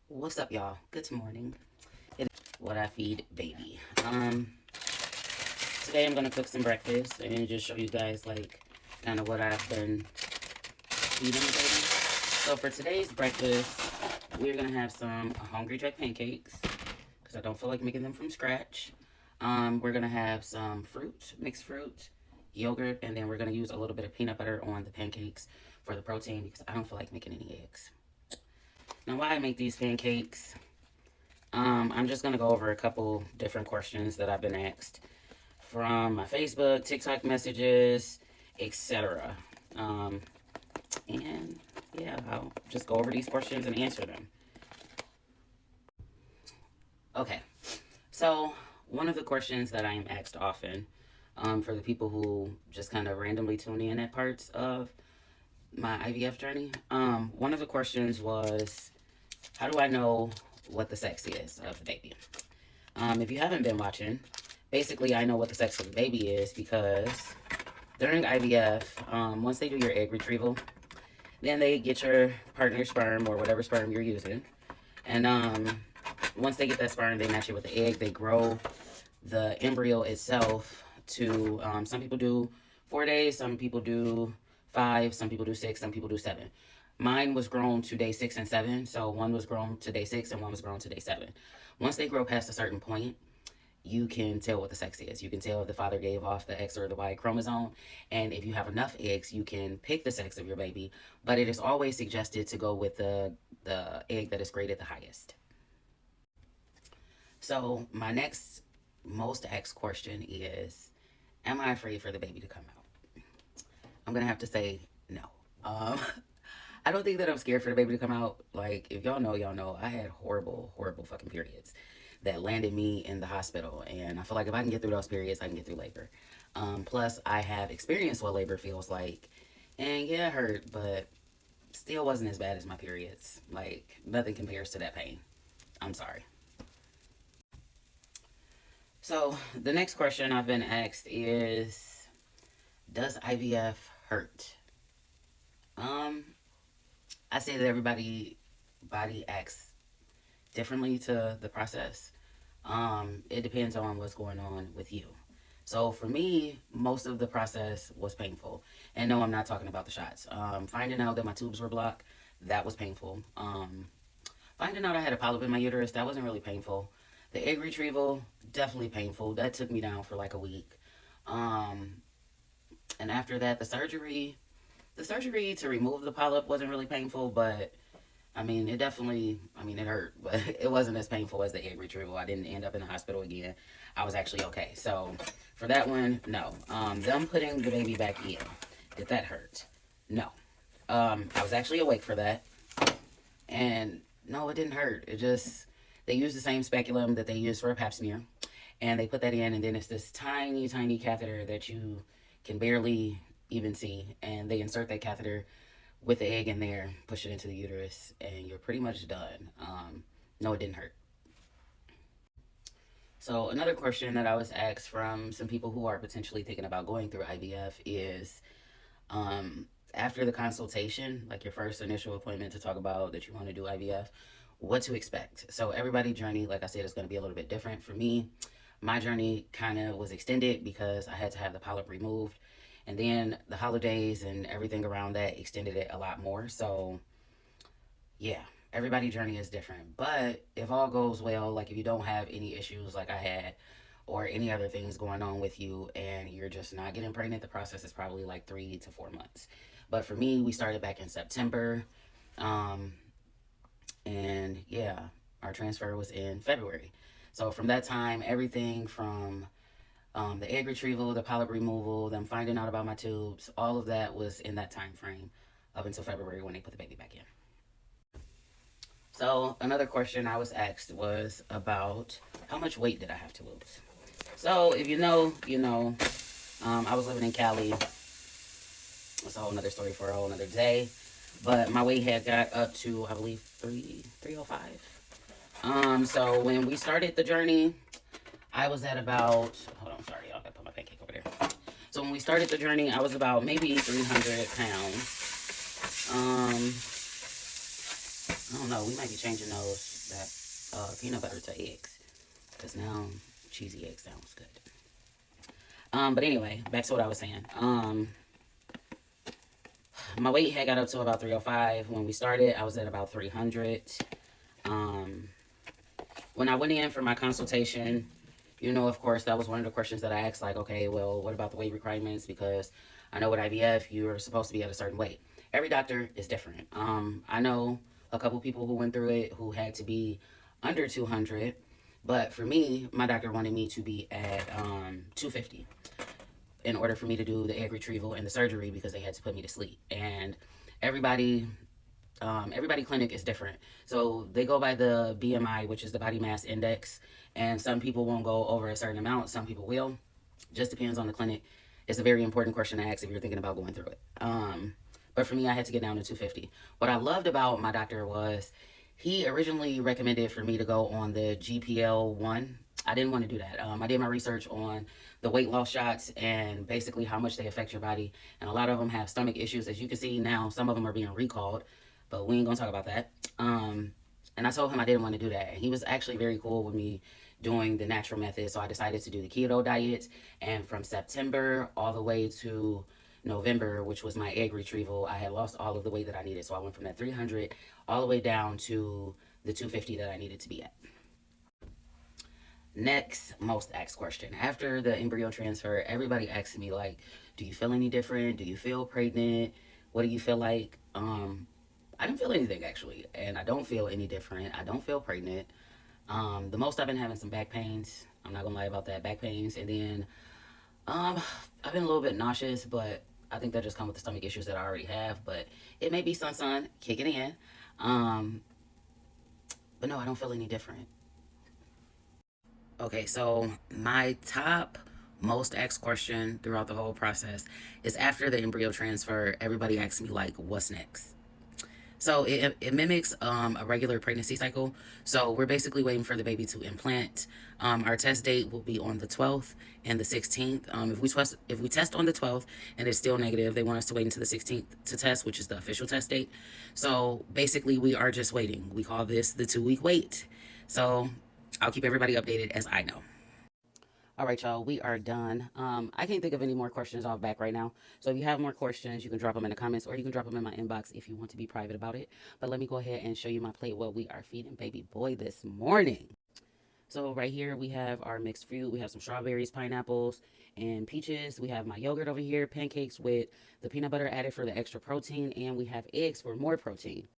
What's up, y'all? Good morning. It is what I feed baby. Today I'm gonna cook some breakfast and just show you guys like kind of what I've been feeding the baby. So for today's breakfast, we're gonna have some Hungry Jack pancakes because I don't feel like making them from scratch. We're gonna have some fruit, mixed fruit, yogurt, and then we're gonna use a little bit of peanut butter on the pancakes for the protein because I don't feel like making any eggs. Now, why I make these pancakes? I'm just gonna go over a couple different questions that I've been asked from my Facebook, TikTok messages, etc. Um, and yeah, I'll just go over these questions and answer them. Okay, so one of the questions that I am asked often, for the people who just kind of randomly tune in at parts of my IVF journey, one of the questions was, how do I know what the sex is of the baby? If you haven't been watching, basically I know what the sex of the baby is because during IVF, once they do your egg retrieval, then they get your partner's sperm or whatever sperm you're using. And once they get that sperm, they match it with the egg. They grow the embryo itself to, some people do 4 days, some people do 5, some people do 6, some people do 7. Mine was grown to day 6 and 7, so one was grown to day 6 and one was grown to day 7. Once they grow past a certain point, you can tell what the sex is. You can tell if the father gave off the X or the Y chromosome, and if you have enough eggs, you can pick the sex of your baby. But it is always suggested to go with the egg that is graded the highest. So my next most asked question is, am I afraid for the baby to come out? I'm gonna have to say no. Um, I don't think that I'm scared for the baby to come out. Like, if y'all know, y'all know. I had horrible, horrible fucking periods that landed me in the hospital. And I feel like if I can get through those periods, I can get through labor. Plus, I have experienced what labor feels like. And yeah, it hurt, but still wasn't as bad as my periods. Like, nothing compares to that pain. I'm sorry. So, the next question I've been asked is, does IVF hurt? Um, I say that everybody body acts differently to the process. It depends on what's going on with you. So for me, most of the process was painful. And no, I'm not talking about the shots. Finding out that my tubes were blocked, that was painful. Finding out I had a polyp in my uterus, that wasn't really painful. The egg retrieval, definitely painful. That took me down for like a week. Um, and after that, the surgery to remove the polyp wasn't really painful, but I mean, it definitely, I mean, it hurt, but it wasn't as painful as the egg retrieval. I didn't end up in the hospital again. I was actually okay. So for that one, no. Them putting the baby back in, did that hurt? No. I was actually awake for that. And no, it didn't hurt. It just, they used the same speculum that they used for a pap smear. And they put that in, and then it's this tiny, tiny catheter that you can barely even see. And they insert that catheter with the egg in there, push it into the uterus, and you're pretty much done. No, it didn't hurt. So another question that I was asked from some people who are potentially thinking about going through IVF is, after the consultation, like your first initial appointment to talk about that you want to do IVF, what to expect. So everybody's journey, like I said, is going to be a little bit different. For me, my journey kind of was extended because I had to have the polyp removed. And then the holidays and everything around that extended it a lot more. So, yeah, everybody's journey is different. But if all goes well, like if you don't have any issues like I had, or any other things going on with you, and you're just not getting pregnant, the process is probably like 3 to 4 months. But for me, we started back in September. Um, and yeah, our transfer was in February. So from that time, everything from the egg retrieval, the polyp removal, them finding out about my tubes, all of that was in that time frame up until February when they put the baby back in. So another question I was asked was about how much weight did I have to lose? So if you know, you know. I was living in Cali. That's a whole nother story for a whole nother day. But my weight had got up to, I believe, 305. So when we started the journey, I was at about, hold on, sorry, y'all, I gotta put my pancake over there. So when we started the journey, I was about maybe 300 pounds. I don't know. We might be changing those that peanut butter to eggs because now cheesy egg sounds good. But anyway, back to what I was saying. My weight had got up to about 305 when we started. I was at about 300. Um, when I went in for my consultation, you know, of course, that was one of the questions that I asked. Like, okay, well, what about the weight requirements? Because I know with IVF, you're supposed to be at a certain weight. Every doctor is different. I know a couple people who went through it who had to be under 200, but for me, my doctor wanted me to be at 250 in order for me to do the egg retrieval and the surgery because they had to put me to sleep. And everybody everybody clinic is different. So they go by the BMI, which is the body mass index, and some people won't go over a certain amount, some people will. Just depends on the clinic. It's a very important question to ask if you're thinking about going through it. But for me, I had to get down to 250. What I loved about my doctor was he originally recommended for me to go on the GPL-1. I didn't want to do that. I did my research on the weight loss shots and basically how much they affect your body. And a lot of them have stomach issues. As you can see now, some of them are being recalled, but we ain't gonna talk about that. And I told him I didn't want to do that. And he was actually very cool with me doing the natural method. So I decided to do the keto diet. And from September all the way to November, which was my egg retrieval, I had lost all of the weight that I needed. So I went from that 300 all the way down to the 250 that I needed to be at. Next most asked question. After the embryo transfer, everybody asks me, like, do you feel any different? Do you feel pregnant? What do you feel like? I didn't feel anything actually, and I don't feel any different. I don't feel pregnant. The most I've been having some back pains. I'm not gonna lie about that, back pains, and then um, I've been a little bit nauseous, but I think that just comes with the stomach issues that I already have. But it may be sun kicking in. Um, but no, I don't feel any different. Okay, so my top most asked question throughout the whole process is after the embryo transfer, everybody asks me, like, what's next? So it mimics a regular pregnancy cycle. So we're basically waiting for the baby to implant. Our test date will be on the 12th and the 16th. If we test on the 12th and it's still negative, they want us to wait until the 16th to test, which is the official test date. So basically, we are just waiting. We call this the 2-week wait. So I'll keep everybody updated as I know. All right, y'all, we are done. I can't think of any more questions off back right now. So if you have more questions, you can drop them in the comments or you can drop them in my inbox if you want to be private about it. But let me go ahead and show you my plate what we are feeding baby boy this morning. So right here we have our mixed fruit. We have some strawberries, pineapples, and peaches. We have my yogurt over here, pancakes with the peanut butter added for the extra protein, and we have eggs for more protein.